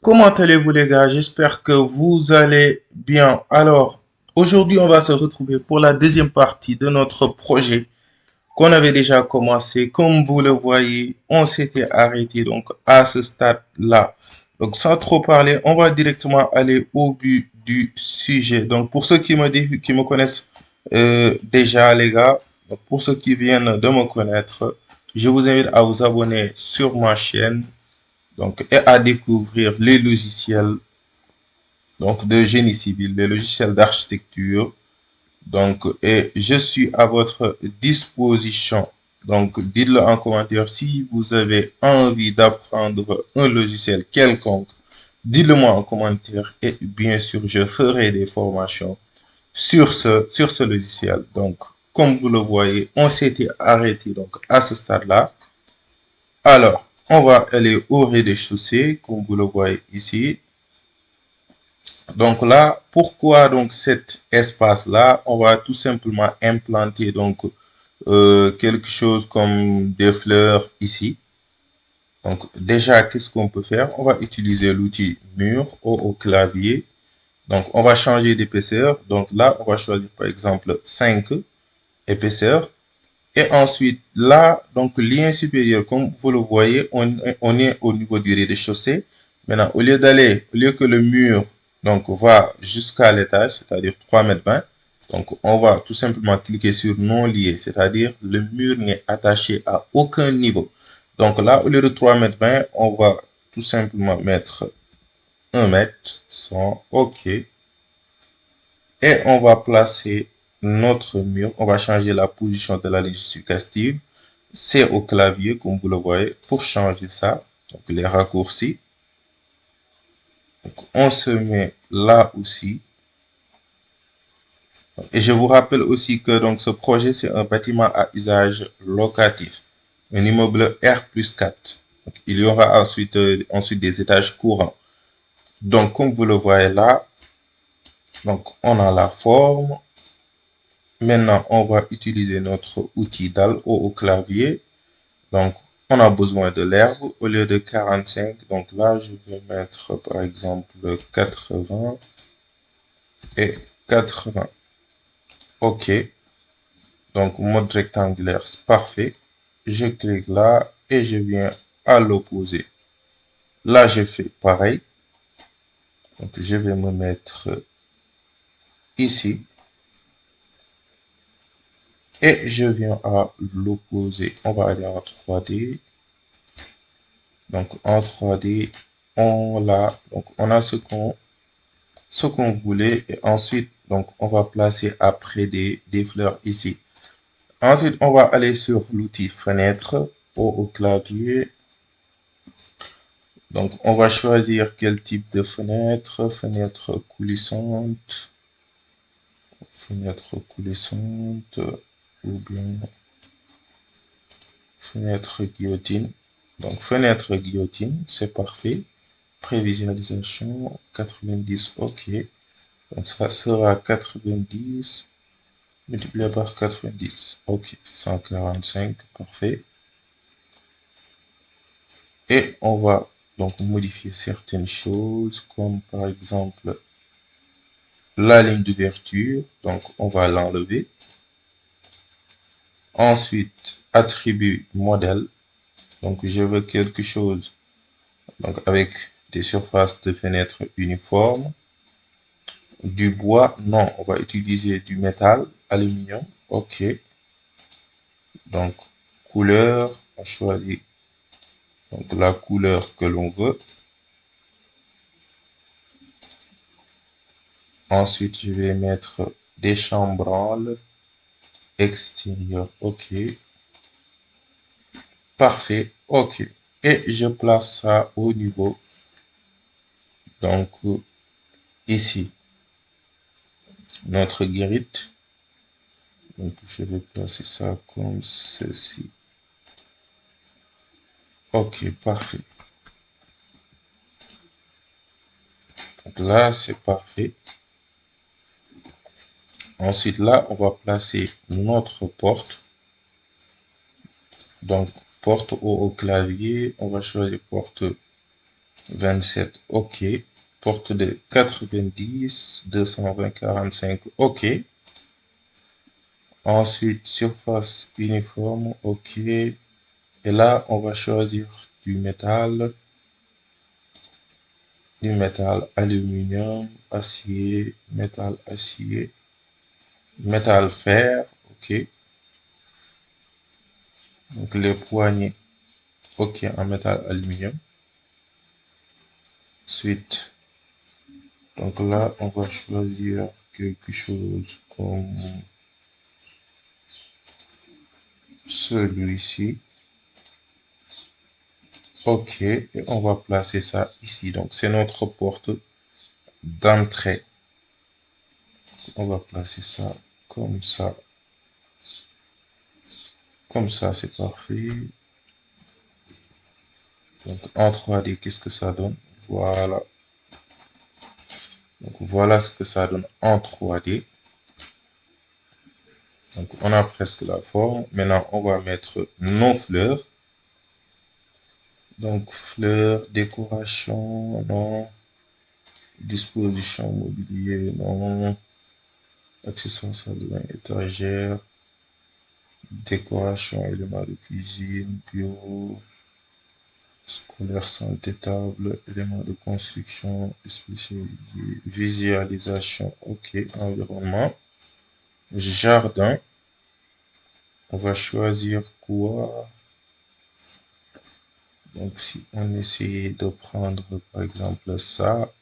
Comment allez-vous les gars? J'espère que vous allez bien. Alors, aujourd'hui, on va se retrouver pour la deuxième partie de notre projet qu'on avait déjà commencé. Comme vous le voyez, on s'était arrêté donc à ce stade-là. Donc, sans trop parler, on va directement aller au but du sujet. Donc, pour ceux qui me connaissent déjà, les gars, donc pour ceux qui viennent de me connaître, je vous invite à vous abonner sur ma chaîne donc, et à découvrir les logiciels donc, de génie civil, les logiciels d'architecture. Donc, et je suis à votre disposition. Donc, dites-le en commentaire si vous avez envie d'apprendre un logiciel quelconque. Dites-le moi en commentaire et bien sûr, je ferai des formations sur ce logiciel. Donc, comme vous le voyez, on s'était arrêté donc à ce stade-là. Alors, on va aller au rez-de-chaussée, comme vous le voyez ici. Donc là, pourquoi donc cet espace-là? On va tout simplement implanter donc quelque chose comme des fleurs ici. Donc déjà, qu'est-ce qu'on peut faire? On va utiliser l'outil mur au clavier. Donc on va changer d'épaisseur. Donc là, on va choisir par exemple 5 épaisseurs. Et ensuite, là, donc lien supérieur, comme vous le voyez, on est au niveau du rez-de-chaussée. Maintenant, au lieu que le mur donc va jusqu'à l'étage, c'est-à-dire 3,20 m, donc on va tout simplement cliquer sur non lié, c'est-à-dire le mur n'est attaché à aucun niveau. Donc là, au lieu de 3,20 m, on va tout simplement mettre 1 m, 100, OK. Et on va placer notre mur. On va changer la position de la ligne justificative. C'est au clavier, comme vous le voyez, pour changer ça. Donc, les raccourcis. Donc, on se met là aussi. Et je vous rappelle aussi que donc, ce projet, c'est un bâtiment à usage locatif. Un immeuble R+4. Donc, il y aura ensuite des étages courants. Donc, comme vous le voyez là, donc, on a la forme. Maintenant, on va utiliser notre outil DAL au clavier. Donc, on a besoin de l'herbe au lieu de 45. Donc là, je vais mettre par exemple 80 et 80. OK. Donc, mode rectangulaire, c'est parfait. Je clique là et je viens à l'opposé. Là, je fais pareil. Donc, je vais me mettre ici. Et je viens à l'opposé. On va aller en 3D. Donc en 3D, donc on a ce qu'on voulait et ensuite donc on va placer après des fleurs ici. Ensuite, on va aller sur l'outil fenêtre au clavier. Donc on va choisir quel type de fenêtre, fenêtre coulissante ou bien fenêtre guillotine. Donc fenêtre guillotine, c'est parfait. Prévisualisation 90, OK. Donc ça sera 90 multiplié par 90. OK, 145, parfait. Et on va donc modifier certaines choses, comme par exemple la ligne d'ouverture. Donc on va l'enlever. Ensuite, attribut modèle. Donc je veux quelque chose donc avec des surfaces de fenêtres uniformes. Du bois, non, on va utiliser du métal, aluminium, OK. Donc, couleur, on choisit donc la couleur que l'on veut. Ensuite, je vais mettre des chambranles extérieurs, OK. Parfait, OK. Et je place ça au niveau, donc ici, notre guérite. Donc, je vais placer ça comme ceci. OK, parfait. Donc là, c'est parfait. Ensuite, là, on va placer notre porte. Donc, porte au clavier. On va choisir porte 27, OK. Porte de 90, 220, 45, OK. Ensuite, surface uniforme, OK. Et là, on va choisir du métal aluminium, acier, métal acier, métal fer, OK. Donc les poignées, OK, en métal aluminium. Ensuite, donc là, on va choisir quelque chose comme celui-ci. OK, et on va placer ça ici. Donc, c'est notre porte d'entrée. On va placer ça comme ça. Comme ça, c'est parfait. Donc, en 3D, qu'est-ce que ça donne? Voilà. Donc, voilà ce que ça donne en 3D. Donc, on a presque la forme. Maintenant, on va mettre nos fleurs. Donc, fleurs, décoration, non. Disposition mobilier, non. Accessoires, salle de bain, étagère. Décoration, éléments de cuisine, bureau, scolaire, santé, table, éléments de construction, spécialisé, visualisation, ok, environnement, jardin, on va choisir quoi? Donc si on essaie de prendre par exemple ça,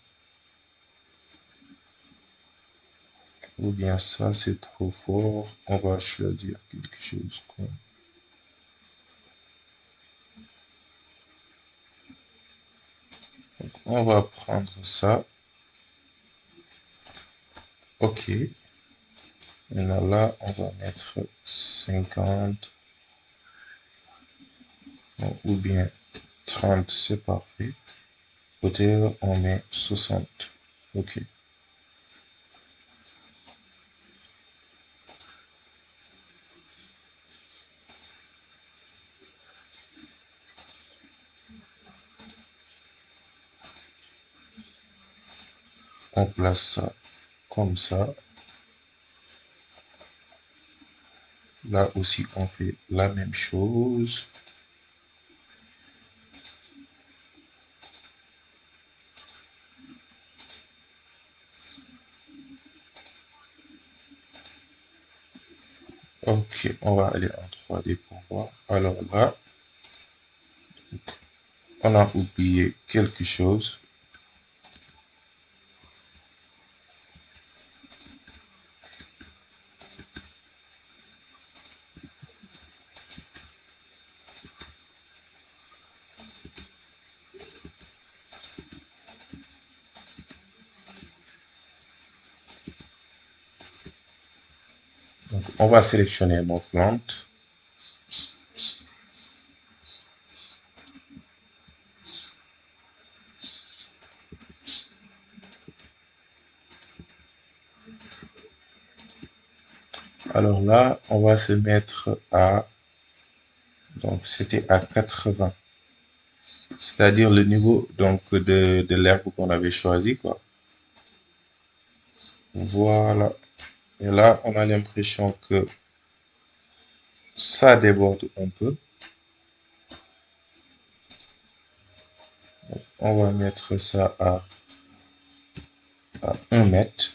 ou bien ça c'est trop fort, on va choisir quelque chose comme... Donc on va prendre ça, ok, maintenant là on va mettre 50, ou bien 30, c'est parfait. Hauteur, on met 60. OK. On place ça comme ça. Là aussi, on fait la même chose. OK, on va aller en 3D pour voir. Alors là, on a oublié quelque chose. Donc, on va sélectionner nos plantes. Alors là, on va se mettre à... Donc, c'était à 80. C'est-à-dire le niveau donc, de l'herbe qu'on avait choisi, quoi. Voilà. Et là, on a l'impression que ça déborde un peu. On va mettre ça à 1 mètre.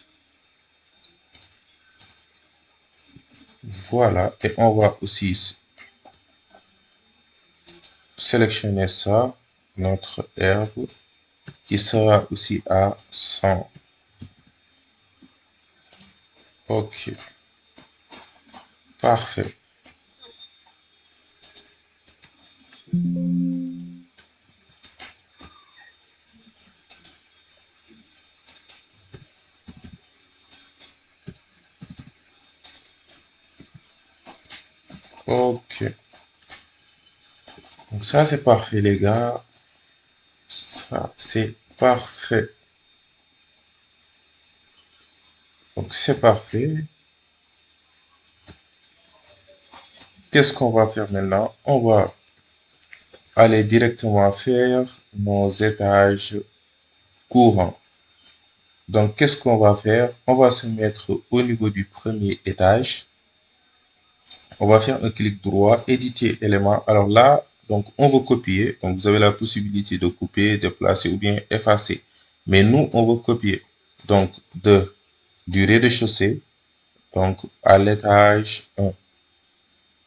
Voilà. Et on va aussi sélectionner ça, notre herbe, qui sera aussi à 100. OK. Parfait. OK. Donc ça, c'est parfait, les gars. Ça, c'est parfait. Donc c'est parfait. Qu'est-ce qu'on va faire maintenant? On va aller directement faire nos étages courants. Donc, qu'est-ce qu'on va faire? On va se mettre au niveau du premier étage. On va faire un clic droit, éditer élément. Alors là, donc on veut copier. Donc vous avez la possibilité de couper, déplacer ou bien effacer. Mais nous, on veut copier. Donc du rez-de-chaussée, donc à l'étage 1.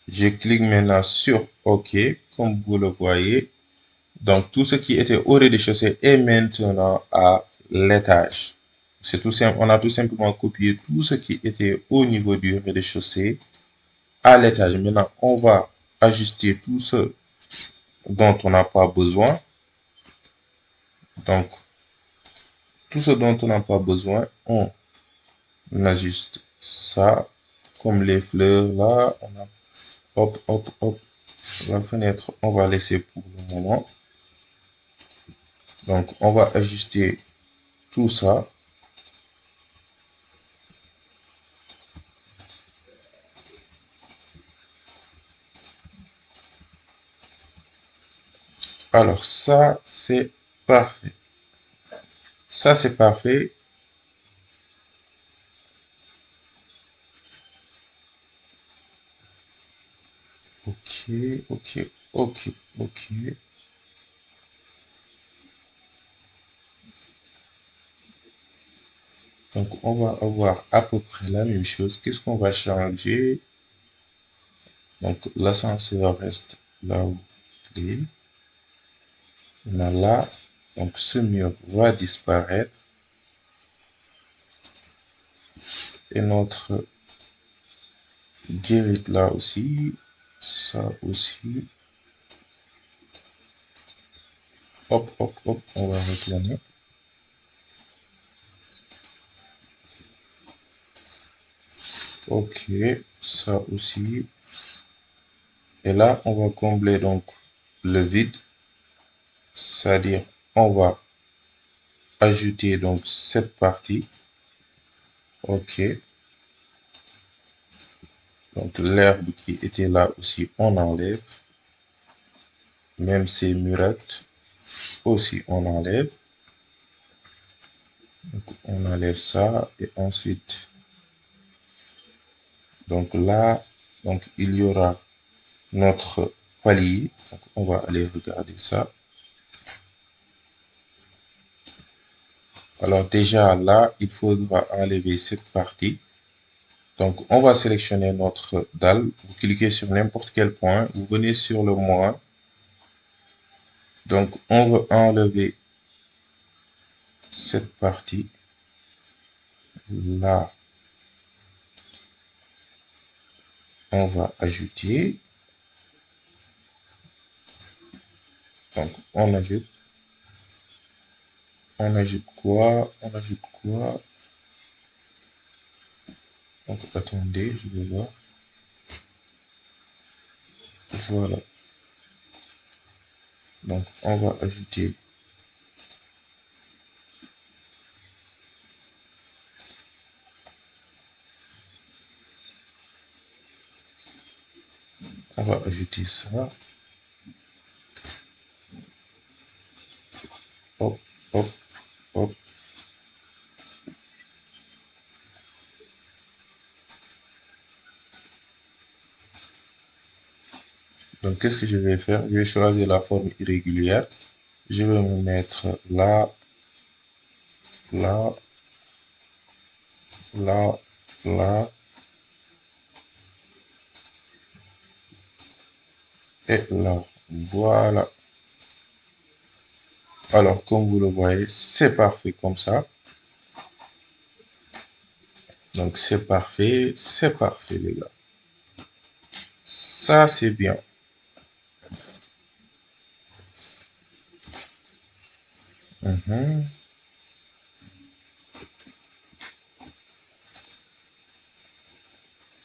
Je clique maintenant sur OK, comme vous le voyez. Donc tout ce qui était au rez-de-chaussée est maintenant à l'étage. C'est tout simple. On a tout simplement copié tout ce qui était au niveau du rez-de-chaussée à l'étage. Maintenant, on va ajuster tout ce dont on n'a pas besoin. Donc, tout ce dont on n'a pas besoin, on ajuste ça. Comme les fleurs là, on a hop, hop, hop. La fenêtre, on va laisser pour le moment. Donc, on va ajuster tout ça. Alors, ça, c'est parfait. Ça, c'est parfait. Ok, ok, ok, ok. Donc, on va avoir à peu près la même chose. Qu'est-ce qu'on va changer? Donc, l'ascenseur reste là où il est. Là, donc ce mur va disparaître. Et notre guérite là aussi. Ça aussi. Hop, hop, hop, on va retourner. Ok, ça aussi. Et là, on va combler donc le vide. C'est-à-dire, on va ajouter donc cette partie. Ok. Donc l'herbe qui était là aussi, on enlève. Même ces murettes aussi, on enlève. Donc, on enlève ça et ensuite, donc là, donc il y aura notre palier. Donc, on va aller regarder ça. Alors déjà là, il faudra enlever cette partie. Donc, on va sélectionner notre dalle. Vous cliquez sur n'importe quel point. Vous venez sur le moins. Donc, on veut enlever cette partie là. On va ajouter. Donc, on ajoute. On ajoute quoi? On ajoute quoi? Donc, attendez, je vais voir. Voilà. Donc, on va ajouter. On va ajouter ça. Hop, hop, hop. Donc, qu'est-ce que je vais faire? Je vais choisir la forme irrégulière. Je vais me mettre là, là, là, là et là. Voilà. Alors, comme vous le voyez, c'est parfait comme ça. Donc, c'est parfait, les gars. Ça, c'est bien. Mhm.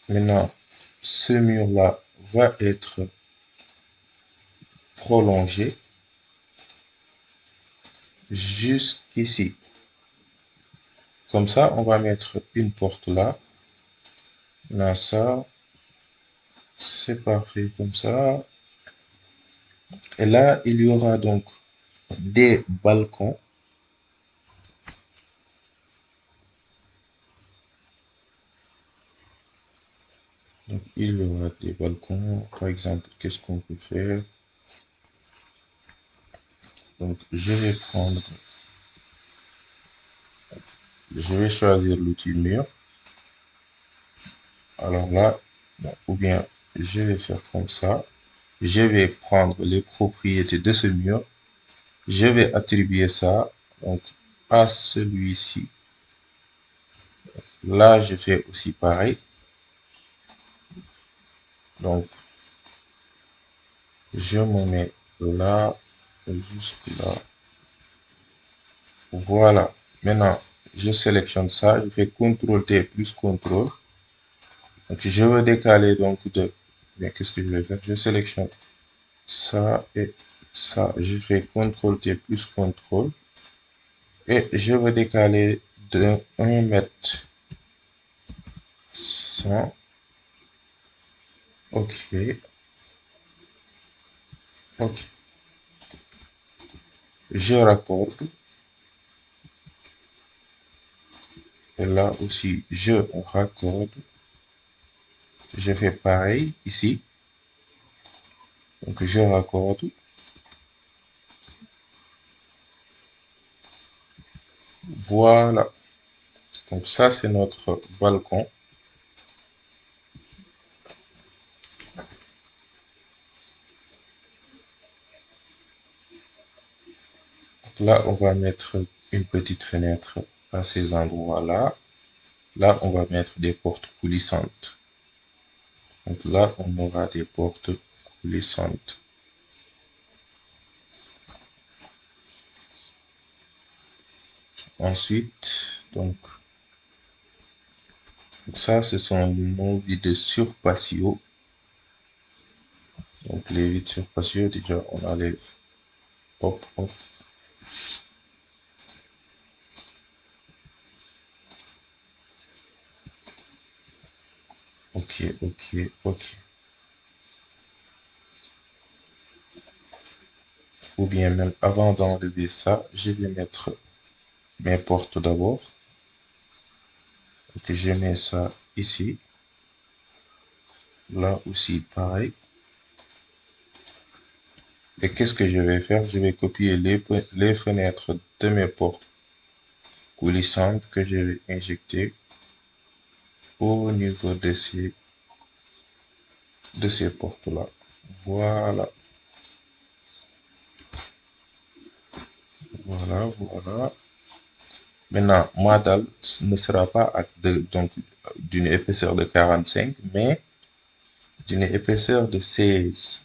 Maintenant, ce mur-là va être prolongé jusqu'ici. Comme ça, on va mettre une porte là. Là, ça, c'est parfait comme ça. Et là, il y aura donc des balcons. Donc, il y aura des balcons. Par exemple, qu'est-ce qu'on peut faire? Donc, je vais choisir l'outil mur. Alors là, bon, ou bien je vais faire comme ça. Je vais prendre les propriétés de ce mur. Je vais attribuer ça donc à celui-ci. Là, je fais aussi pareil. Donc, je me mets là, jusque là. Voilà. Maintenant, je sélectionne ça. Je fais CTRL T plus CTRL. Donc, je veux décaler donc de... Mais qu'est-ce que je vais faire? Je sélectionne ça et ça. Je fais CTRL T plus CTRL. Et je veux décaler de 1 mètre 100. OK. OK. Je raccorde. Et là aussi, je raccorde. Je fais pareil ici. Donc, je raccorde. Voilà. Donc, ça, c'est notre balcon. Donc là, on va mettre une petite fenêtre à ces endroits-là. Là, on va mettre des portes coulissantes. Donc là, on aura des portes coulissantes. Ensuite, donc, ça, ce sont nos vides sur patio. Donc, les vides sur patio, déjà, on enlève. Hop, hop. OK, OK, OK. Ou bien même avant d'enlever ça, je vais mettre mes portes d'abord. Donc, je mets ça ici. Là aussi, pareil. Et qu'est-ce que je vais faire? Je vais copier les fenêtres de mes portes coulissantes que je vais injecter au niveau de ces portes-là. Voilà, voilà, voilà. Maintenant, ma dalle ne sera pas donc d'une épaisseur de 45, mais d'une épaisseur de 16.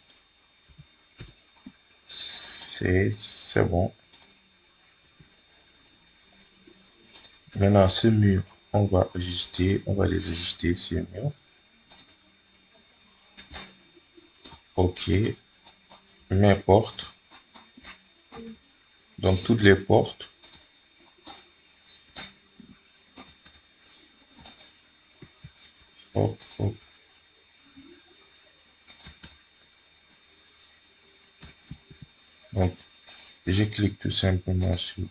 16, c'est bon. Maintenant, ce mur, on va les ajuster, ces murs. OK, mes portes, donc toutes les portes. Hop, hop. Donc, je clique tout simplement sur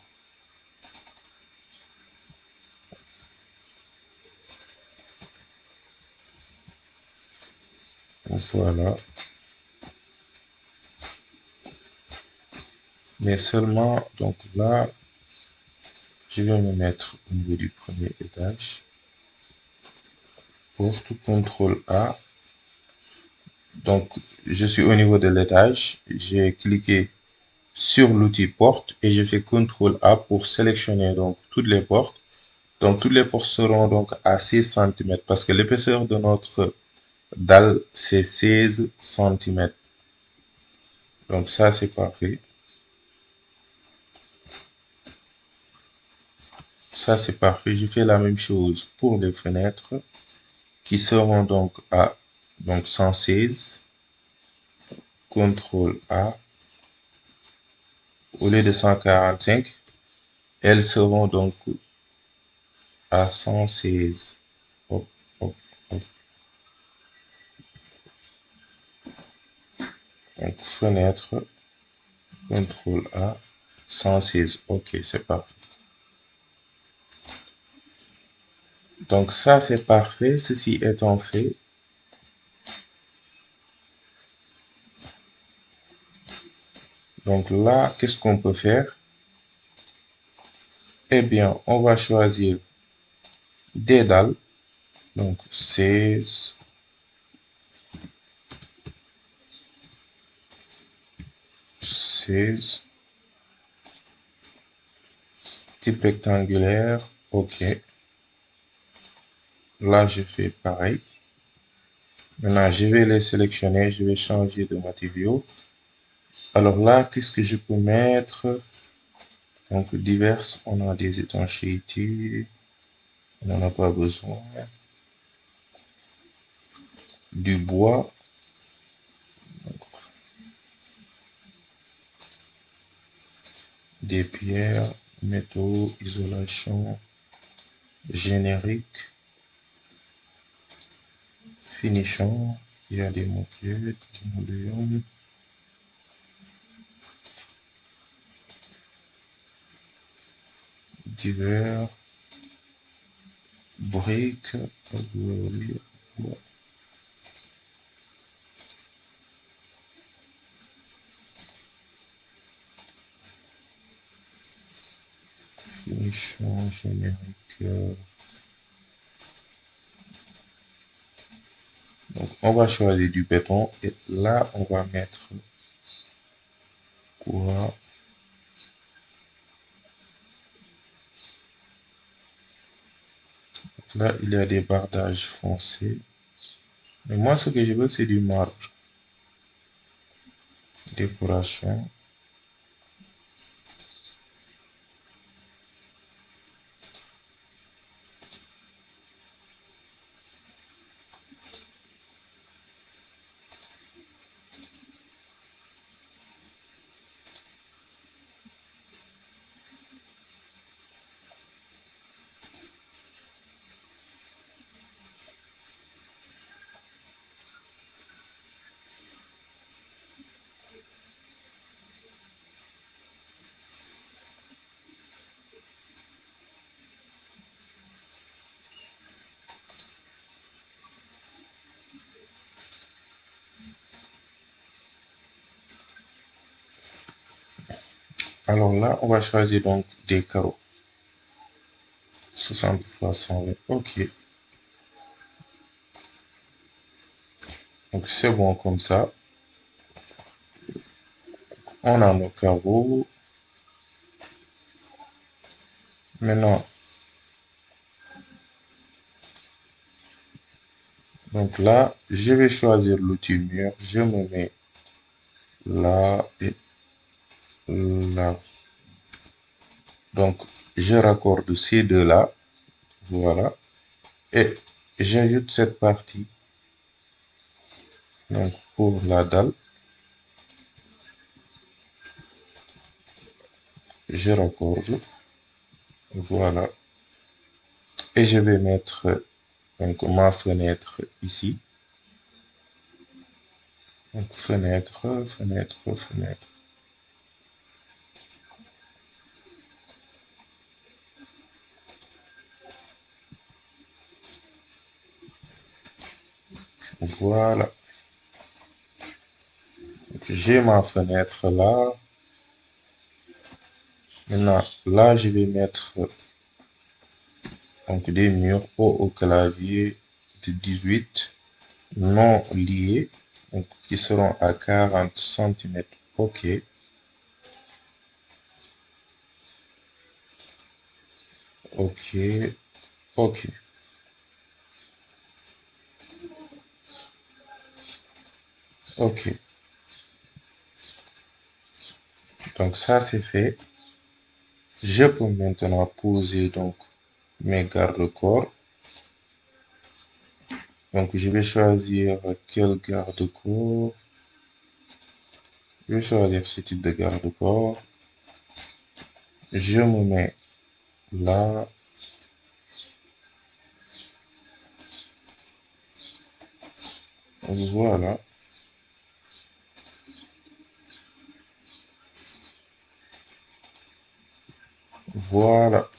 voilà, mais seulement, donc là, je vais me mettre au niveau du premier étage. Porte CTRL A. Donc, je suis au niveau de l'étage. J'ai cliqué sur l'outil porte et je fais CTRL A pour sélectionner donc toutes les portes. Donc, toutes les portes seront donc à 16 cm parce que l'épaisseur de notre dalle, c'est 16 cm. Donc, ça, c'est parfait. Ça, c'est parfait. Je fais la même chose pour les fenêtres qui seront donc à donc 116. CTRL A. Au lieu de 145, elles seront donc à 116. Hop, hop, hop. Donc, fenêtre, CTRL A, 116. Ok, c'est parfait. Donc, ça, c'est parfait. Ceci étant fait, donc là, qu'est-ce qu'on peut faire? Eh bien, on va choisir dédale. Donc, 16, 16, type rectangulaire. Ok. Là, je fais pareil. Maintenant, je vais les sélectionner. Je vais changer de matériau. Alors là, qu'est-ce que je peux mettre? Donc, diverses, on a des étanchéités. On n'en a pas besoin. Du bois. Des pierres, métaux, isolation, générique, finition. Il y a des moquettes, des modèles, divers, briques, finition, générique. Donc, on va choisir du béton et là, on va mettre quoi? Donc là, il y a des bardages foncés. Mais moi, ce que je veux, c'est du marbre. Décoration. Alors là, on va choisir donc des carreaux. 60 fois 120. Ok. Donc c'est bon comme ça. On a nos carreaux. Maintenant, donc là, je vais choisir l'outil mur. Je me mets là et là. Donc, je raccorde ces deux-là. Voilà. Et j'ajoute cette partie. Donc, pour la dalle, je raccorde. Voilà. Et je vais mettre donc, ma fenêtre ici. Donc, fenêtre, fenêtre, fenêtre. Voilà. J'ai ma fenêtre là. Maintenant, là, je vais mettre donc des murs hauts au clavier de 18 non liés, donc qui seront à 40 centimètres. OK, OK, OK, OK. Donc ça, c'est fait. Je peux maintenant poser donc mes garde-corps. Donc je vais choisir quel garde-corps. Je vais choisir ce type de garde-corps. Je me mets là. Voilà. Voilà.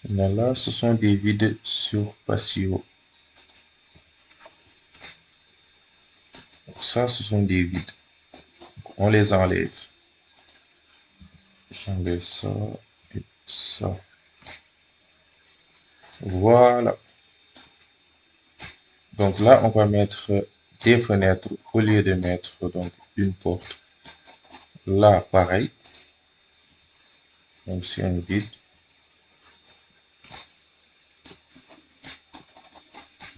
Là, ce sont des vides sur patio. Donc ça, ce sont des vides. On les enlève. J'enlève ça et ça. Voilà. Donc là, on va mettre des fenêtres au lieu de mettre donc une porte. Là, pareil. Donc c'est un vide.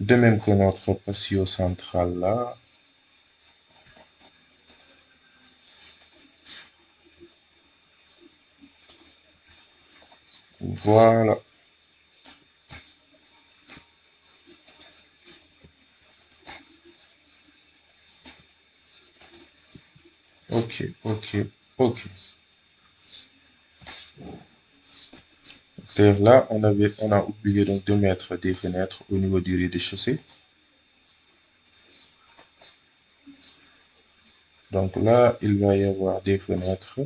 De même que notre patio central là. Voilà. Ok, ok, ok. D'ailleurs, là, on a oublié donc de mettre des fenêtres au niveau du rez-de-chaussée. Donc là, il va y avoir des fenêtres.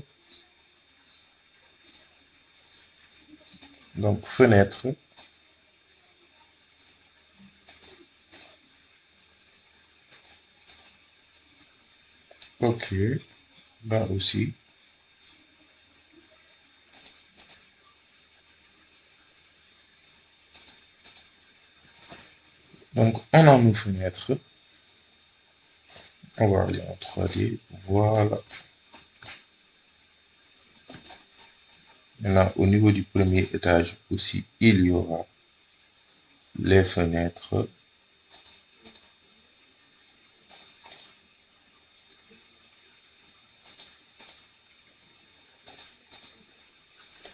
Donc, fenêtre. Ok, là aussi. Donc, on a nos fenêtres. On va aller en 3D. Voilà. Maintenant, au niveau du premier étage aussi, il y aura les fenêtres.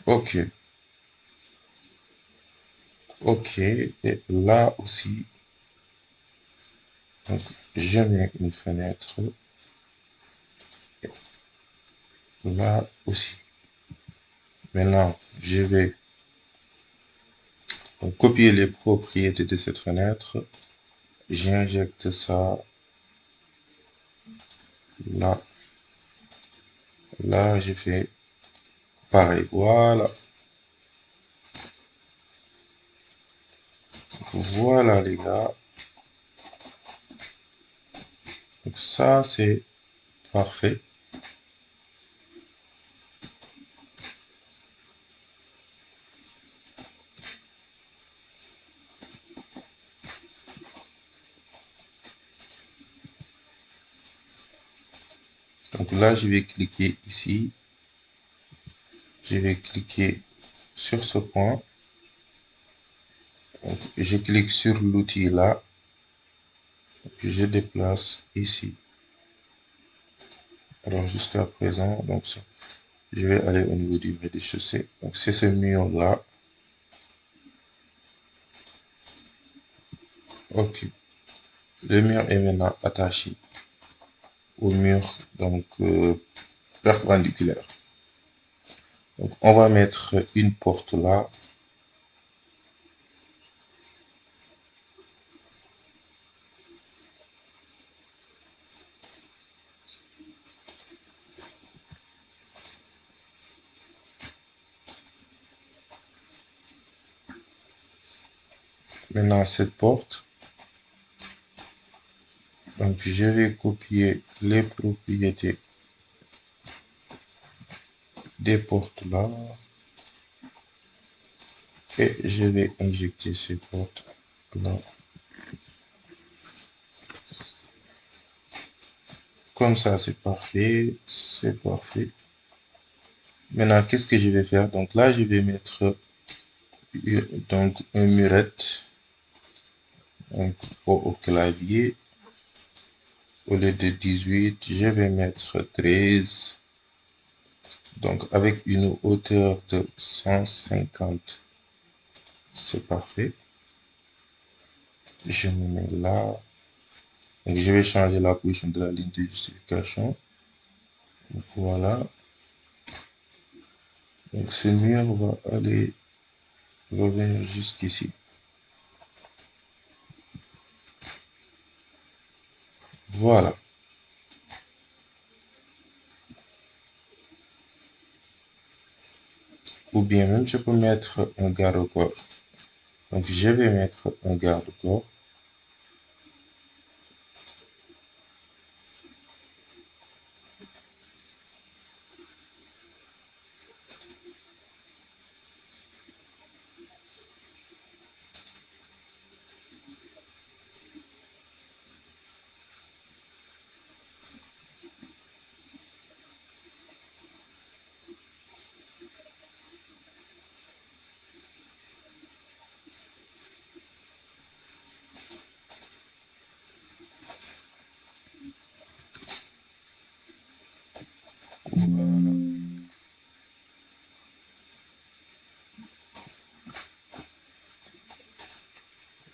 Ok, ok. Et là aussi, donc, je mets une fenêtre. Là aussi. Maintenant, je vais donc, copier les propriétés de cette fenêtre. J'injecte ça là. Là, je fais pareil. Voilà. Voilà, les gars. Donc, ça, c'est parfait. Donc là, je vais cliquer ici. Je vais cliquer sur ce point. Donc, je clique sur l'outil là. Je déplace ici. Alors, jusqu'à présent, donc ça, je vais aller au niveau du rez-de-chaussée. Donc, c'est ce mur là. Ok. Le mur est maintenant attaché au mur donc perpendiculaire. Donc, on va mettre une porte là. Maintenant, cette porte, donc je vais copier les propriétés des portes là et je vais injecter ces portes là. Comme ça, c'est parfait, c'est parfait. Maintenant, qu'est-ce que je vais faire? Donc là, je vais mettre donc un murette donc, au clavier. Au lieu de 18, je vais mettre 13. Donc avec une hauteur de 150, c'est parfait. Je me mets là. Donc je vais changer la position de la ligne de justification. Voilà. Donc ce mur va aller revenir jusqu'ici. Voilà. Ou bien même, je peux mettre un garde-corps. Donc, je vais mettre un garde-corps.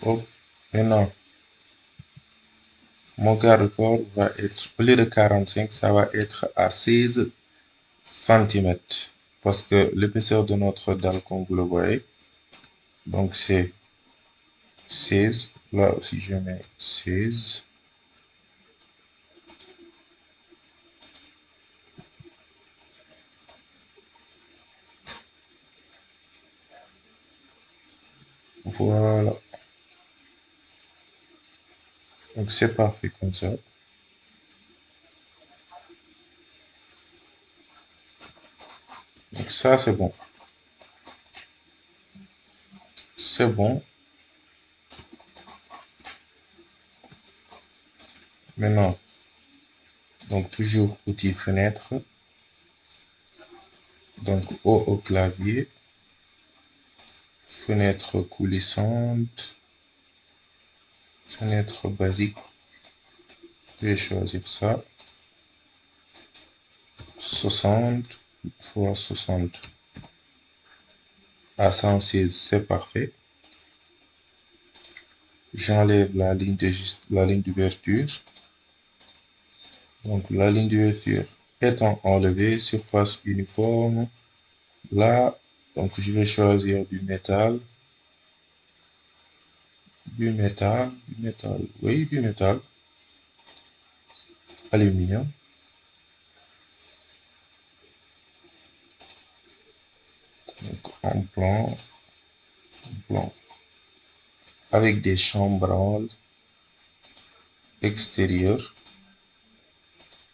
Oh, maintenant, mon garde-corps va être, au lieu de 45, ça va être à 16 centimètres. Parce que l'épaisseur de notre dalle, comme vous le voyez, donc c'est 16. Là aussi, je mets 16. Voilà. Donc c'est parfait comme ça. Donc ça, c'est bon. C'est bon. Maintenant, donc toujours outil fenêtre. Donc au clavier, fenêtre coulissante, fenêtre basique. Je vais choisir ça. 60 fois 60 à 116, c'est parfait. J'enlève la ligne d'ouverture. Donc la ligne d'ouverture étant enlevée, surface uniforme. Là, donc je vais choisir du métal, oui, du métal, aluminium. Donc en blanc, avec des chambranles extérieures.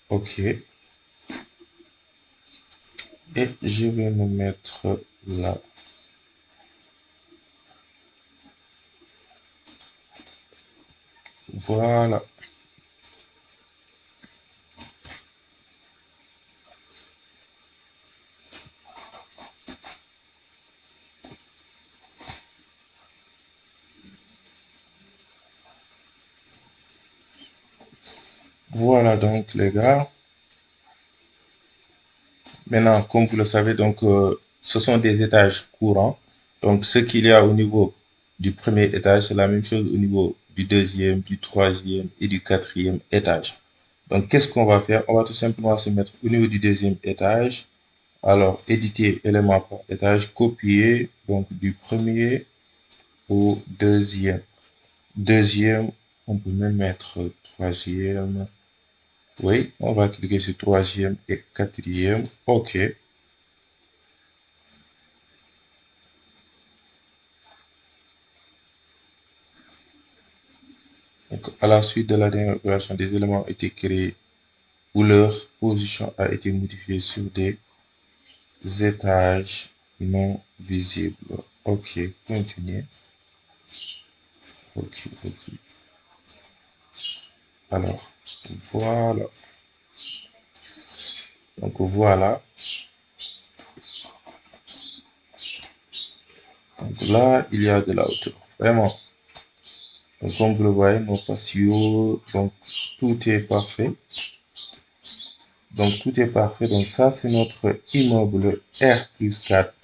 Ok. Et je vais me mettre là. Voilà. Voilà donc les gars. Maintenant, comme vous le savez, donc ce sont des étages courants. Donc ce qu'il y a au niveau du premier étage, c'est la même chose au niveau du deuxième, du troisième et du quatrième étage. Donc qu'est-ce qu'on va faire? On va tout simplement se mettre au niveau du deuxième étage. Alors, éditer élément par étage, copier donc du premier au deuxième. Deuxième, on peut même mettre troisième. Oui, on va cliquer sur troisième et quatrième. OK. Donc, à la suite de la dernière opération, des éléments ont été créés où leur position a été modifiée sur des étages non visibles. OK, continuez. OK, OK. Alors, voilà. Donc, voilà. Donc là, il y a de la hauteur. Vraiment. Donc, comme vous le voyez, nos patios, donc tout est parfait. Donc, tout est parfait. Donc, ça, c'est notre immeuble R plus 4.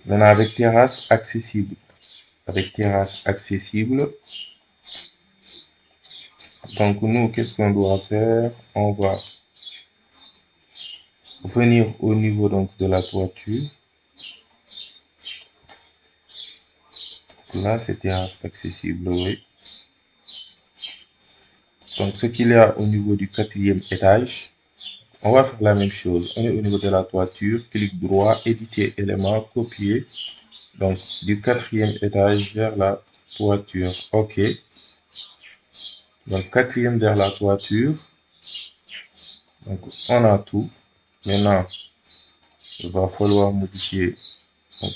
Maintenant, avec terrasse accessible. Avec terrasse accessible. Donc, nous, qu'est-ce qu'on doit faire? On va venir au niveau donc de la toiture. Là, c'est terrasse accessible, oui. Donc, ce qu'il y a au niveau du quatrième étage, on va faire la même chose. On est au niveau de la toiture, clic droit, éditer élément, copier. Donc, du quatrième étage vers la toiture. OK. Donc, quatrième vers la toiture. Donc, on a tout. Maintenant, il va falloir modifier donc,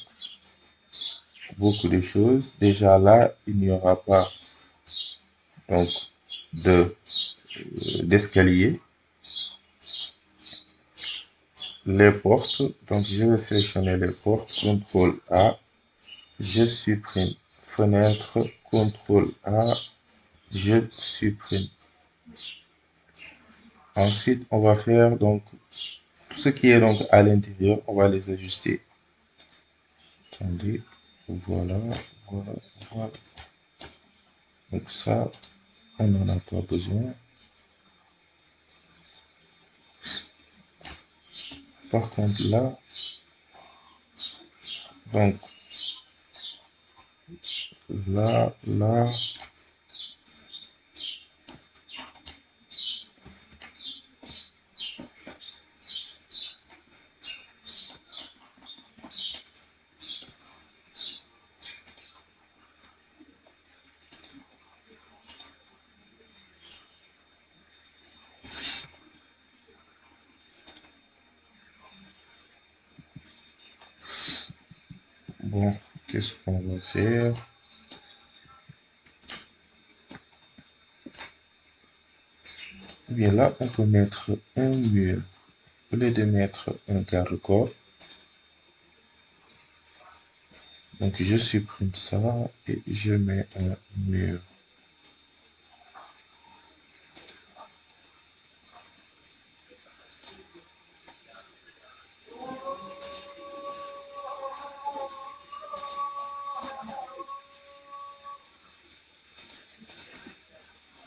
beaucoup de choses. Déjà là, il n'y aura pas donc de d'escalier. Les portes, donc je vais sélectionner les portes, CTRL A, je supprime fenêtre, CTRL A, je supprime. Ensuite, on va faire donc tout ce qui est donc à l'intérieur, on va les ajuster. Attendez, voilà, voilà, voilà. Donc ça, on n'en a pas besoin. Par contre là, donc là, bon, qu'est-ce qu'on va faire? Eh bien là, on peut mettre un mur. Au lieu de mettre un garde-corps, donc je supprime ça et je mets un mur.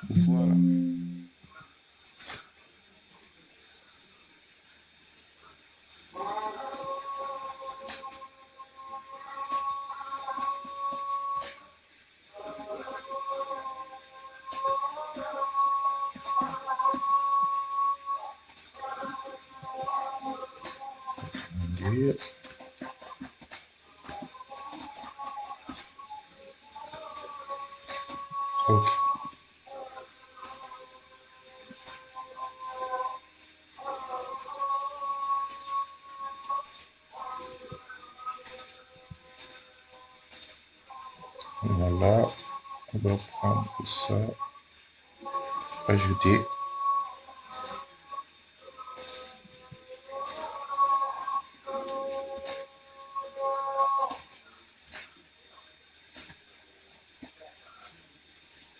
Voilà. Attendez. Ok. Voilà. On va prendre ça, ajouter.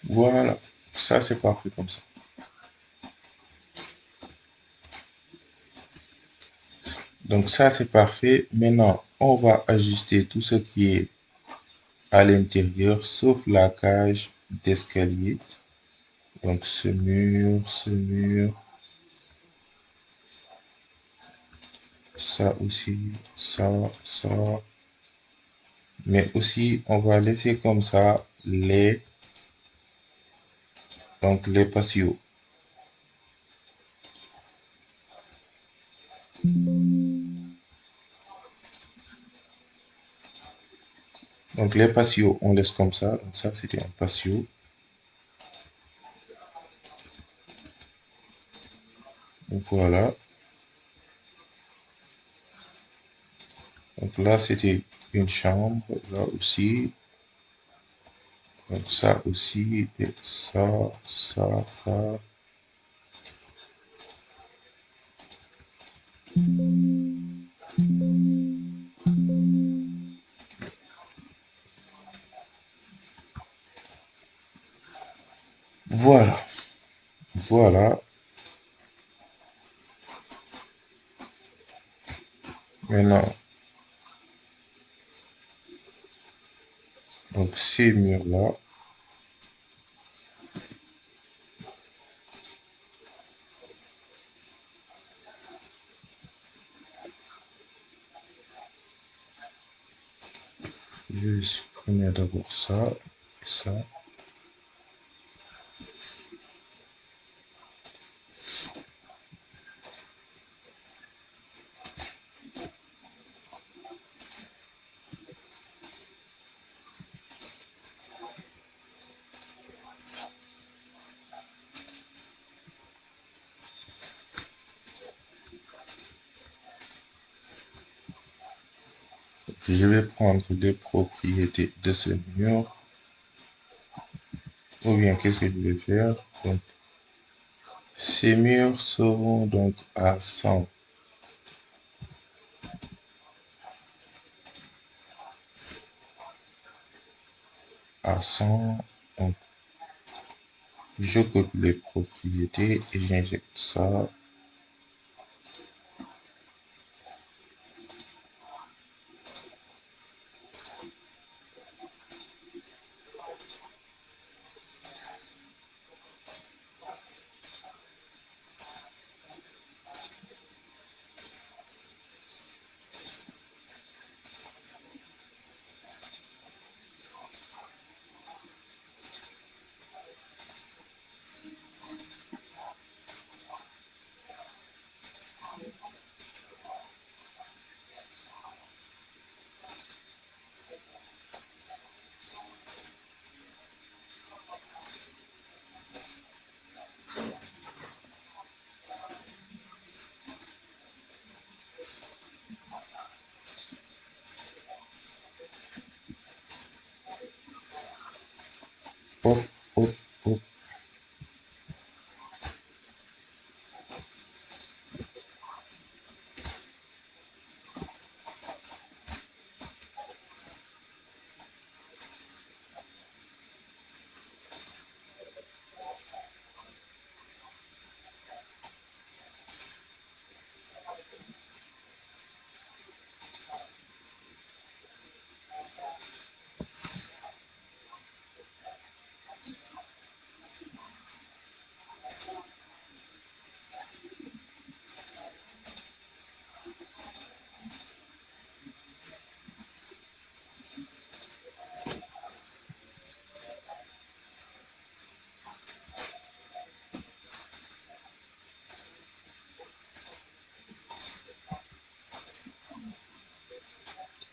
Voilà. Ça, c'est parfait comme ça. Donc ça, c'est parfait. Maintenant, on va ajuster tout ce qui est à l'intérieur, sauf la cage d'escalier. Donc ce mur, ça aussi, ça. Mais aussi, on va laisser comme ça donc les patios. Donc les patios, on laisse comme ça. Donc ça, c'était un patio. Donc voilà. Donc là, c'était une chambre. Là aussi. Donc ça aussi. Et ça. Voilà. Voilà. Maintenant, donc ces murs-là, je supprime. supprimer d'abord ça et ça. Je vais prendre les propriétés de ce mur. Ou bien, qu'est-ce que je vais faire? Donc, ces murs seront donc à 100. À 100. Donc, je copie les propriétés et j'injecte ça. Hop, hop, hop.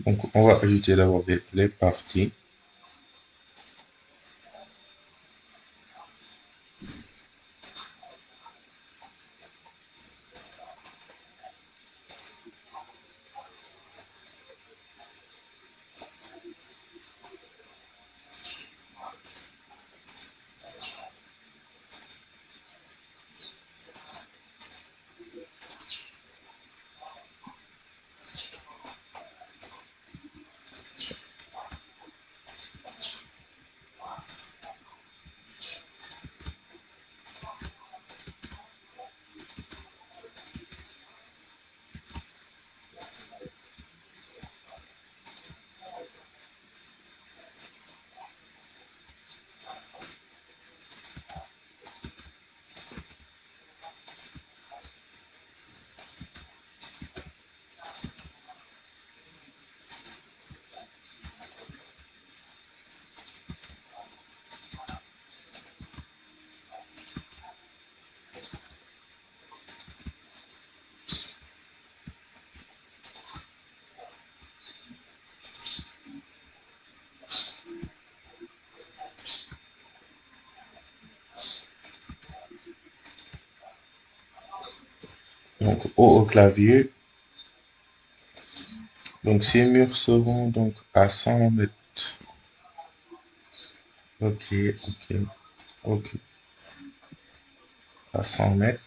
Donc, on va ajouter d'abord les parties. Donc, au clavier. Donc, ces murs seront donc à 100 mètres. Ok, ok, ok. À 100 mètres.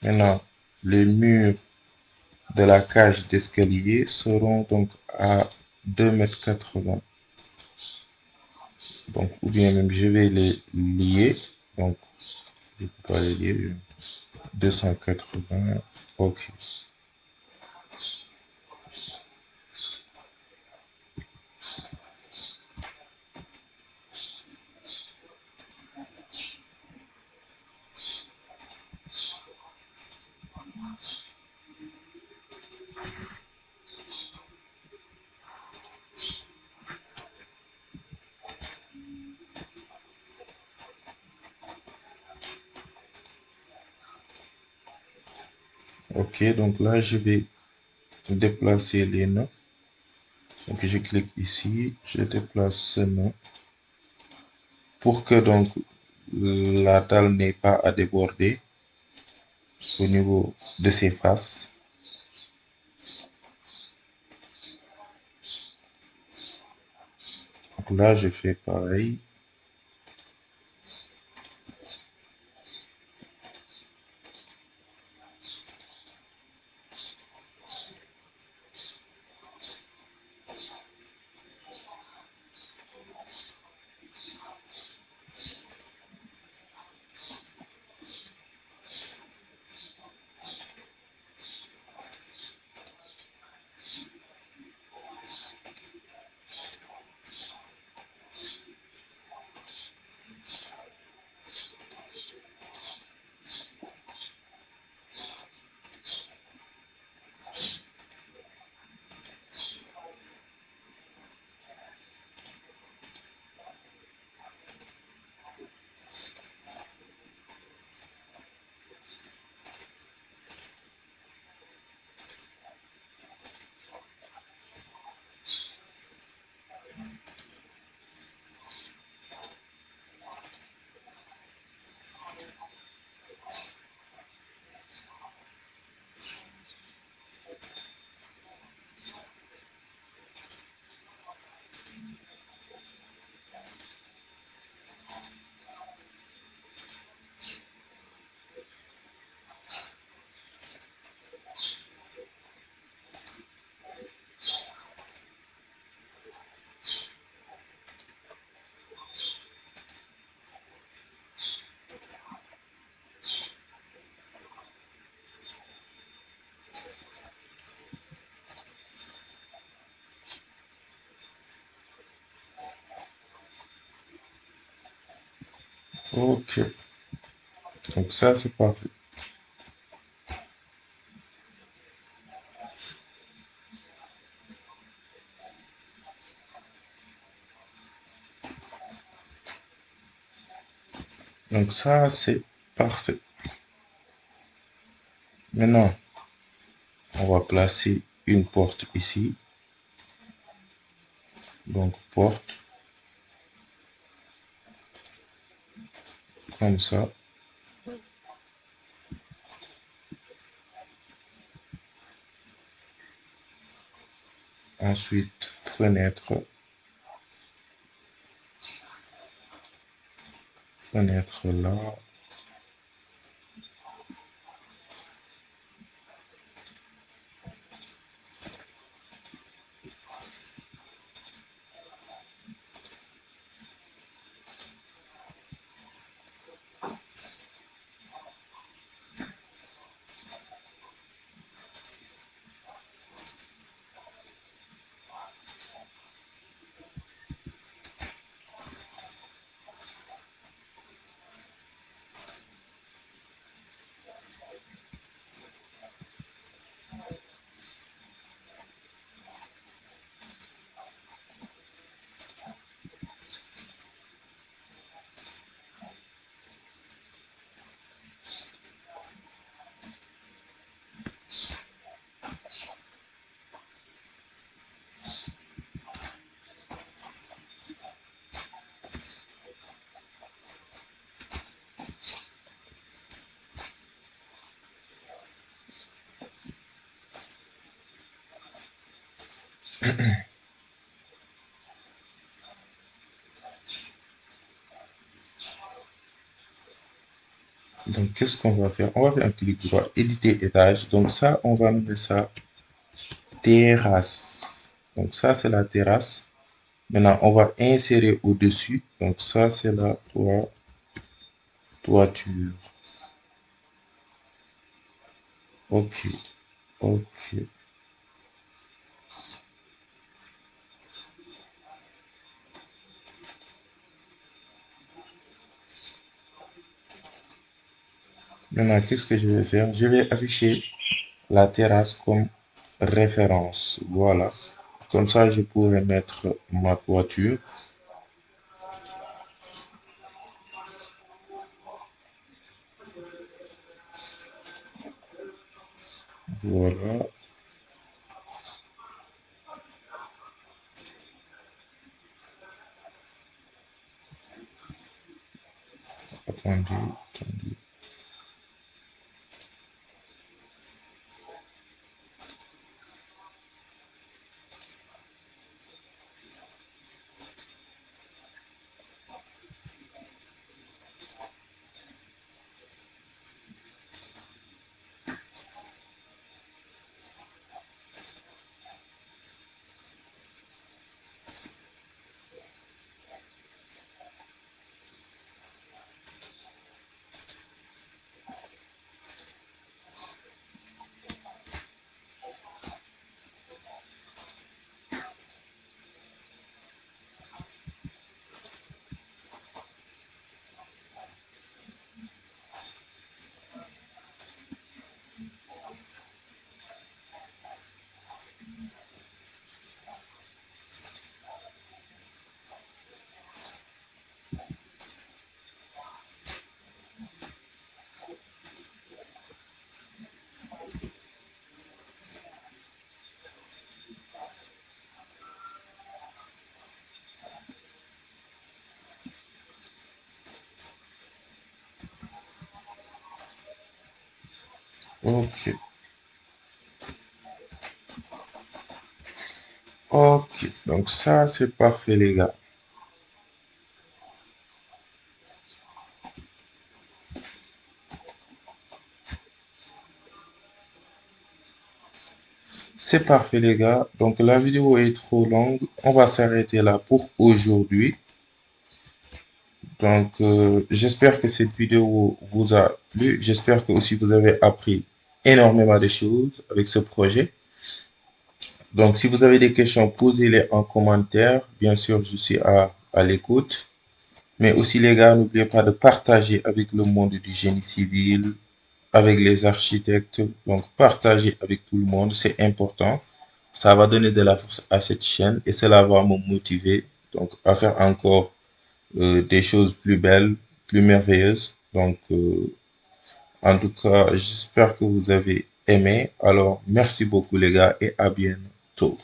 Maintenant, les murs de la cage d'escalier seront donc à 2,80 m. Donc, ou bien même je vais les lier. Donc, je peux pas les lier. 280. Ok. Ok, donc là, je vais déplacer les nœuds. Donc, je clique ici, je déplace ce nœud pour que donc la dalle n'ait pas à déborder au niveau de ses faces. Donc là, je fais pareil. Ok, donc ça c'est parfait. Donc ça c'est parfait. Maintenant, on va placer une porte ici. Donc porte comme ça. Ensuite, fenêtre. Fenêtre là. Donc, qu'est-ce qu'on va faire? On va faire un clic droit, éditer étage. Donc ça, on va nommer ça terrasse. Donc ça, c'est la terrasse. Maintenant, on va insérer au-dessus. Donc ça, c'est la toiture. Ok, ok. Maintenant, qu'est-ce que je vais faire? Je vais afficher la terrasse comme référence. Voilà. Comme ça, je pourrais mettre ma toiture. Voilà. Attendez, attendez. Ok. Ok. Donc ça, c'est parfait, les gars. C'est parfait, les gars. Donc la vidéo est trop longue. On va s'arrêter là pour aujourd'hui. Donc, j'espère que cette vidéo vous a plu. J'espère que aussi vous avez appris énormément de choses avec ce projet. Donc, si vous avez des questions, posez-les en commentaire. Bien sûr, je suis à l'écoute. Mais aussi, les gars, n'oubliez pas de partager avec le monde du génie civil, avec les architectes. Donc, partagez avec tout le monde, c'est important. Ça va donner de la force à cette chaîne et cela va me motiver donc à faire encore des choses plus belles, plus merveilleuses. Donc, en tout cas, j'espère que vous avez aimé. Alors, merci beaucoup les gars et à bientôt.